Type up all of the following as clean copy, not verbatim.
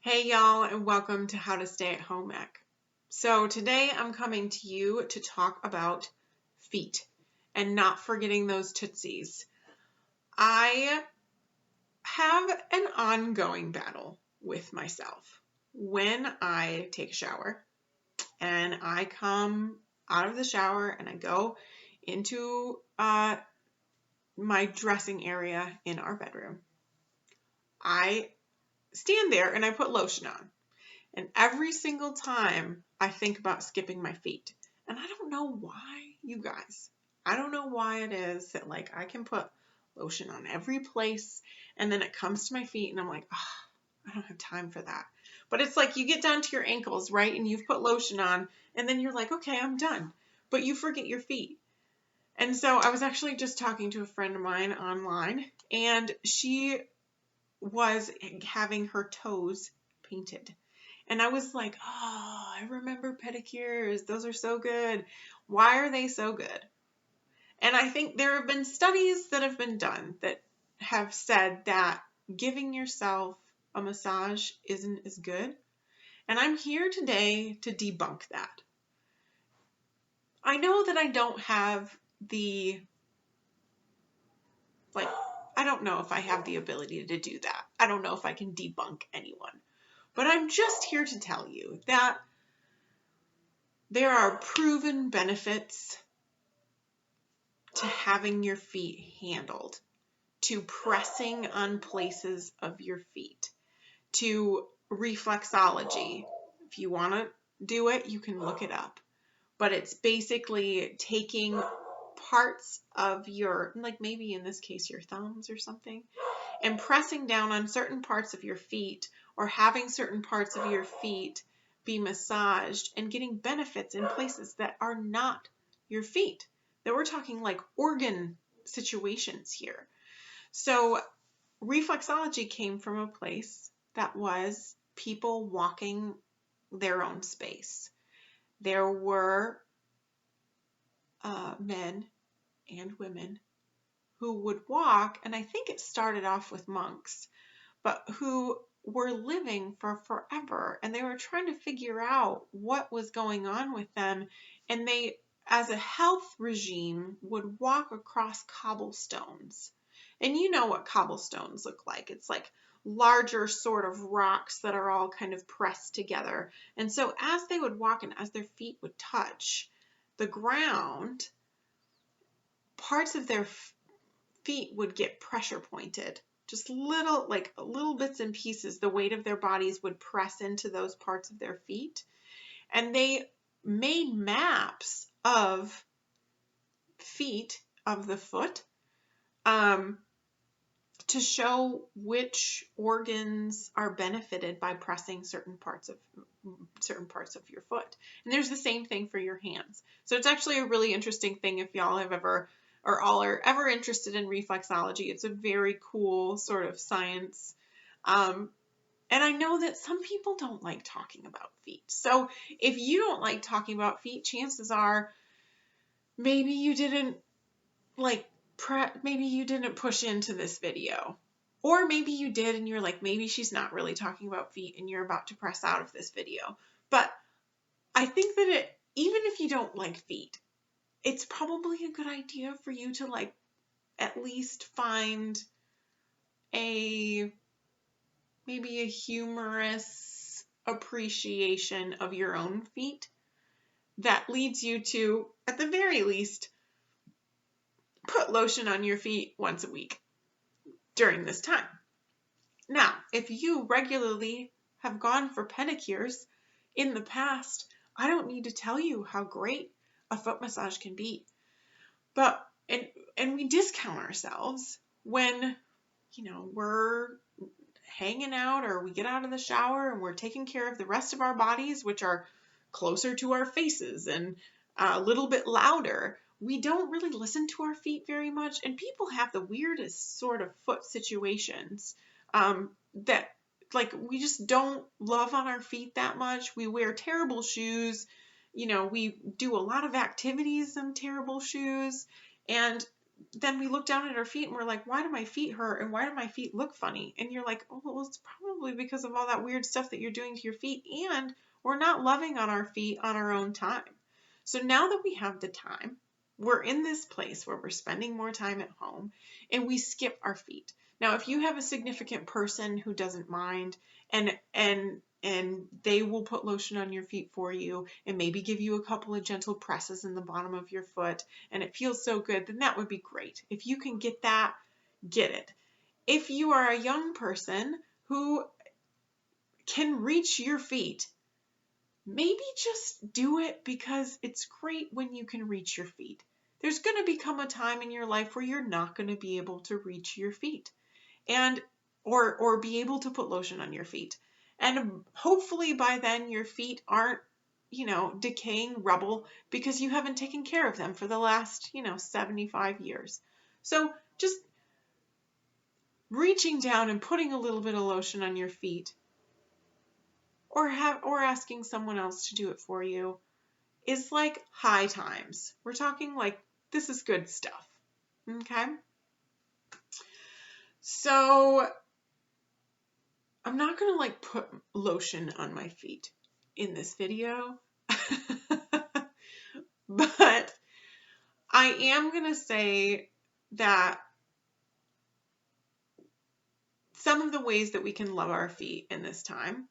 Hey y'all, and welcome to How to Stay at Home Ec. So today I'm coming to you to talk about feet and not forgetting those Tootsies. I have an ongoing battle with myself when I take a shower and I come out of the shower and I go into my dressing area in our bedroom. I stand there and I put lotion on. And every single time I think about skipping my feet. And I don't know why, you guys. I don't know why it is that I can put lotion on every place and then it comes to my feet and I'm like, oh, I don't have time for that. But it's like you get down to your ankles, right? And you've put lotion on and then you're like, okay, I'm done. But you forget your feet. And so I was actually just talking to a friend of mine online and she was having her toes painted. And I was like, oh, I remember pedicures. Those are so good. Why are they so good? And I think there have been studies that have been done that have said that giving yourself a massage isn't as good. And I'm here today to debunk that. I know that I don't have I don't know if I have the ability to do that. I don't know if I can debunk anyone. But I'm just here to tell you that there are proven benefits to having your feet handled, to pressing on places of your feet, to reflexology. If you want to do it, you can look it up. But it's basically taking parts of your, like maybe in this case your thumbs or something, and pressing down on certain parts of your feet or having certain parts of your feet be massaged and getting benefits in places that are not your feet. That we're talking like organ situations here. So reflexology came from a place that was people walking their own space. There were men and women who would walk, and I think it started off with monks, but who were living for forever, and they were trying to figure out what was going on with them, and they, as a health regime, would walk across cobblestones. And you know what cobblestones look like. It's like larger sort of rocks that are all kind of pressed together. And so as they would walk and as their feet would touch the ground, parts of their feet would get pressure pointed. Just little bits and pieces, the weight of their bodies would press into those parts of their feet. And they made maps of feet of the foot to show which organs are benefited by pressing certain parts of your foot. And there's the same thing for your hands. So it's actually a really interesting thing if y'all have ever or all are ever interested in reflexology. It's a very cool sort of science. And I know that some people don't like talking about feet. So if you don't like talking about feet, chances are maybe you didn't maybe you didn't push into this video. Or maybe you did and you're like, maybe she's not really talking about feet and you're about to press out of this video. But I think that even if you don't like feet, it's probably a good idea for you to at least find maybe a humorous appreciation of your own feet that leads you to, at the very least, put lotion on your feet once a week during this time. Now, if you regularly have gone for pedicures in the past, I don't need to tell you how great a foot massage can be. But and we discount ourselves when, we're hanging out or we get out of the shower and we're taking care of the rest of our bodies, which are closer to our faces and a little bit louder. We don't really listen to our feet very much, and people have the weirdest sort of foot situations that we just don't love on our feet that much. We wear terrible shoes. We do a lot of activities in terrible shoes, and then we look down at our feet and we're like, why do my feet hurt? And why do my feet look funny? And you're like, oh, well, it's probably because of all that weird stuff that you're doing to your feet. And we're not loving on our feet on our own time. So now that we have the time, we're in this place where we're spending more time at home and we skip our feet. Now, if you have a significant person who doesn't mind and they will put lotion on your feet for you and maybe give you a couple of gentle presses in the bottom of your foot and it feels so good, then that would be great. If you can get that, get it. If you are a young person who can reach your feet, maybe just do it because it's great when you can reach your feet. There's going to become a time in your life where you're not going to be able to reach your feet and or be able to put lotion on your feet. And hopefully by then your feet aren't, decaying rubble because you haven't taken care of them for the last, 75 years. So just reaching down and putting a little bit of lotion on your feet or asking someone else to do it for you is like high times. We're talking like this is good stuff. Okay? So I'm not going to like put lotion on my feet in this video, but I am going to say that some of the ways that we can love our feet in this time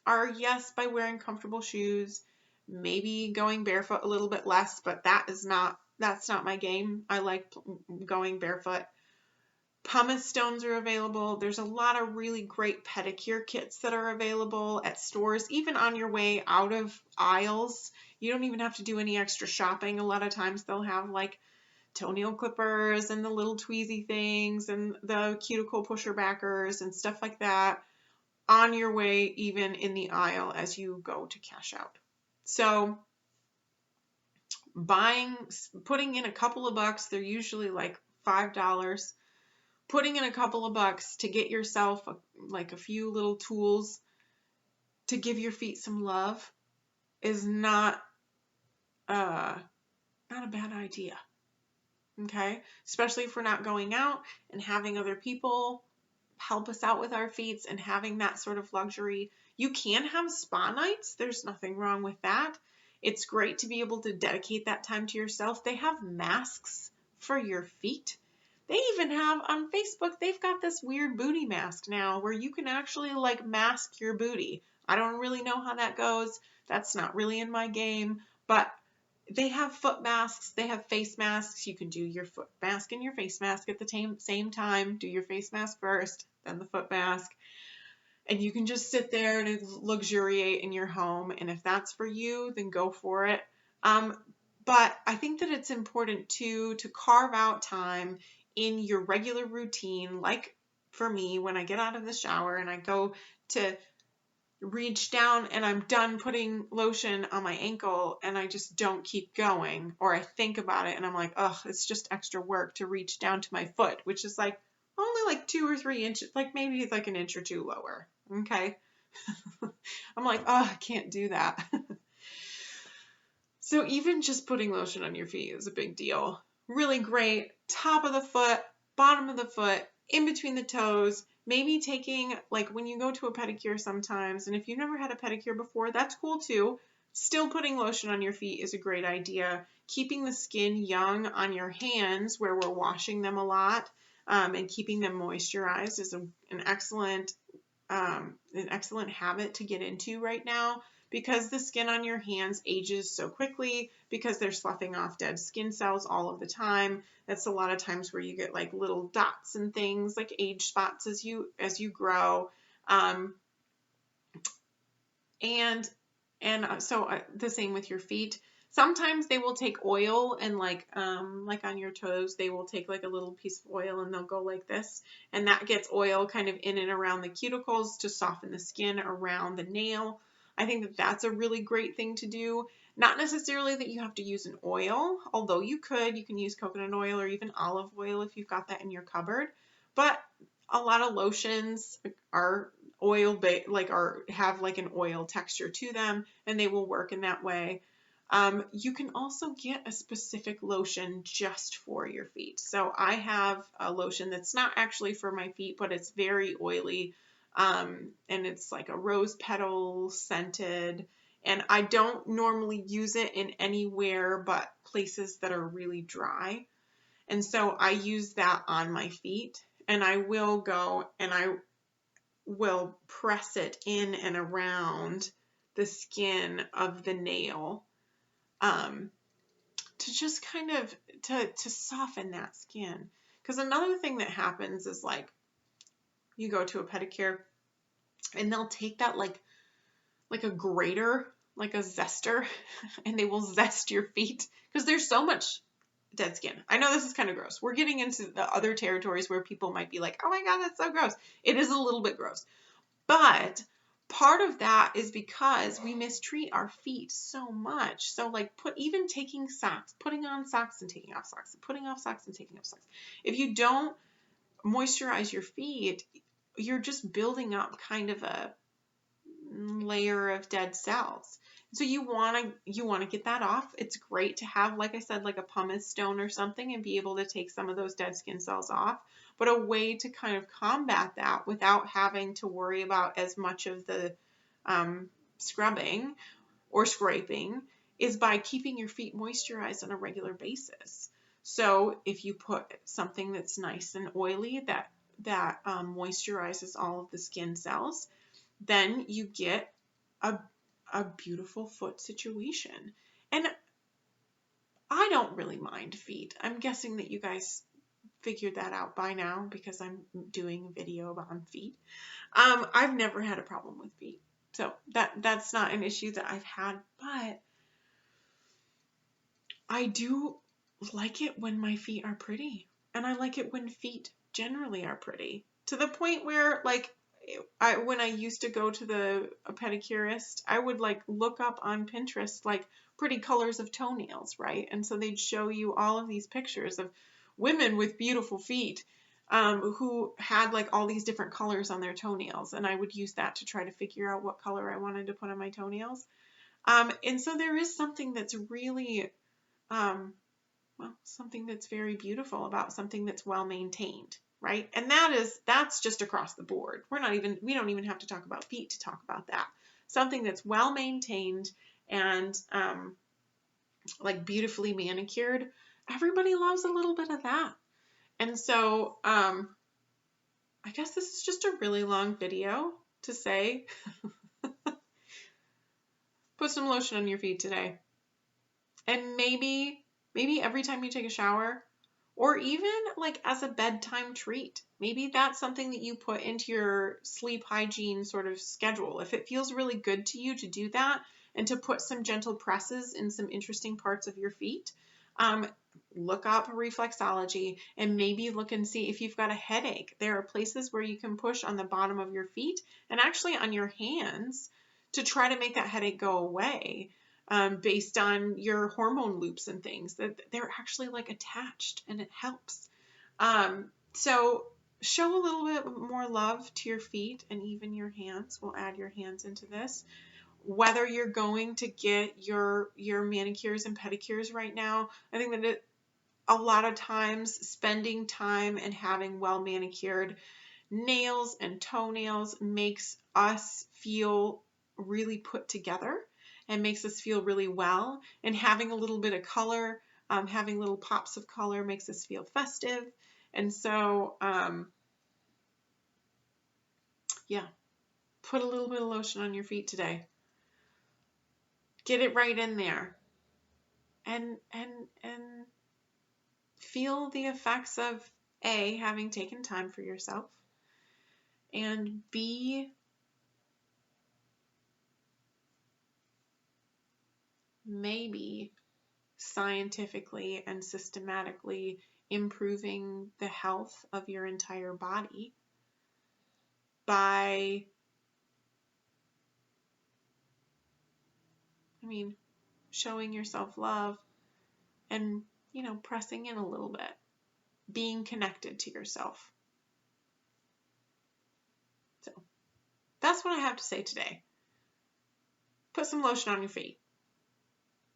are, yes, by wearing comfortable shoes, maybe going barefoot a little bit less, but that's not my game. I like going barefoot. Pumice stones are available. There's a lot of really great pedicure kits that are available at stores, even on your way out of aisles. You don't even have to do any extra shopping. A lot of times they'll have like toenail clippers and the little tweezy things and the cuticle pusher backers and stuff like that on your way, even in the aisle as you go to cash out. So putting in a couple of bucks, they're usually like $5. Putting in a couple of bucks to get yourself a few little tools to give your feet some love is not a bad idea. Okay? Especially if we're not going out and having other people help us out with our feet and having that sort of luxury. You can have spa nights. There's nothing wrong with that. It's great to be able to dedicate that time to yourself. They have masks for your feet. They even have on Facebook, they've got this weird booty mask now where you can actually like mask your booty. I don't really know how that goes. That's not really in my game, but they have foot masks. They have face masks. You can do your foot mask and your face mask at the same time. Do your face mask first, then the foot mask. And you can just sit there and luxuriate in your home. And if that's for you, then go for it. But I think that it's important too to carve out time in your regular routine, like for me, when I get out of the shower and I go to reach down and I'm done putting lotion on my ankle and I just don't keep going, or I think about it and I'm like, oh, it's just extra work to reach down to my foot, which is like only like 2 or 3 inches, like maybe it's like an inch or two lower. Okay. I'm like, oh, I can't do that. So even just putting lotion on your feet is a big deal. Really great. Top of the foot, bottom of the foot, in between the toes. Maybe taking, like when you go to a pedicure sometimes, and if you've never had a pedicure before, that's cool too. Still putting lotion on your feet is a great idea. Keeping the skin young on your hands where we're washing them a lot and keeping them moisturized is an excellent habit to get into right now, because the skin on your hands ages so quickly because they're sloughing off dead skin cells all of the time. That's a lot of times where you get like little dots and things like age spots as you grow. So the same with your feet. Sometimes they will take oil and like on your toes, they will take like a little piece of oil and they'll go like this. And that gets oil kind of in and around the cuticles to soften the skin around the nail. I think that that's a really great thing to do. Not necessarily that you have to use an oil, although you can use coconut oil or even olive oil if you've got that in your cupboard. But a lot of lotions are have like an oil texture to them, and they will work in that way. You can also get a specific lotion just for your feet. So I have a lotion that's not actually for my feet, but it's very oily. And it's like a rose petal scented. And I don't normally use it in anywhere but places that are really dry. And so I use that on my feet, and I will go and I will press it in and around the skin of the nail, to just kind of to soften that skin. Because another thing that happens is, like, you go to a pedicure and they'll take that like a grater, like a zester, and they will zest your feet because there's so much dead skin. I know this is kind of gross. We're getting into the other territories where people might be like, oh my God, that's so gross. It is a little bit gross. But part of that is because we mistreat our feet so much. So like even taking socks, putting on socks and taking off socks, putting off socks and taking off socks. If you don't moisturize your feet, you're just building up kind of a layer of dead cells. So you want to get that off. It's great to have, like I said, like a pumice stone or something and be able to take some of those dead skin cells off. But a way to kind of combat that without having to worry about as much of the scrubbing or scraping is by keeping your feet moisturized on a regular basis. So if you put something that's nice and oily that moisturizes all of the skin cells, then you get a beautiful foot situation. And I don't really mind feet. I'm guessing that you guys figured that out by now because I'm doing a video on feet. I've never had a problem with feet. So that's not an issue that I've had, but I do like it when my feet are pretty. And I like it when feet generally are pretty. To the point where, like, when I used to go to a pedicurist, I would like look up on Pinterest like pretty colors of toenails, right? And so they'd show you all of these pictures of women with beautiful feet, who had like all these different colors on their toenails, and I would use that to try to figure out what color I wanted to put on my toenails. And so there is something that's really, something that's very beautiful about something that's well maintained, right? And that's just across the board. We don't even have to talk about feet to talk about that. Something that's well maintained and like beautifully manicured. Everybody loves a little bit of that. And so I guess this is just a really long video to say, put some lotion on your feet today. And maybe every time you take a shower, or even like as a bedtime treat, maybe that's something that you put into your sleep hygiene sort of schedule. If it feels really good to you to do that and to put some gentle presses in some interesting parts of your feet, look up reflexology and maybe look and see if you've got a headache. There are places where you can push on the bottom of your feet and actually on your hands to try to make that headache go away. Based on your hormone loops and things, that they're actually like attached, and it helps. So show a little bit more love to your feet and even your hands. We'll add your hands into this. Whether you're going to get your manicures and pedicures right now, I think that a lot of times spending time and having well manicured nails and toenails makes us feel really put together and makes us feel really well. And having a little bit of color, having little pops of color makes us feel festive. And so, yeah, put a little bit of lotion on your feet today. Get it right in there. And feel the effects of A, having taken time for yourself, and B, maybe scientifically and systematically improving the health of your entire body by, showing yourself love and, pressing in a little bit, being connected to yourself. So that's what I have to say today. Put some lotion on your feet.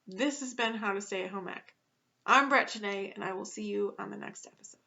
This has been How to Stay at Home Ec. I'm Brett today, and I will see you on the next episode.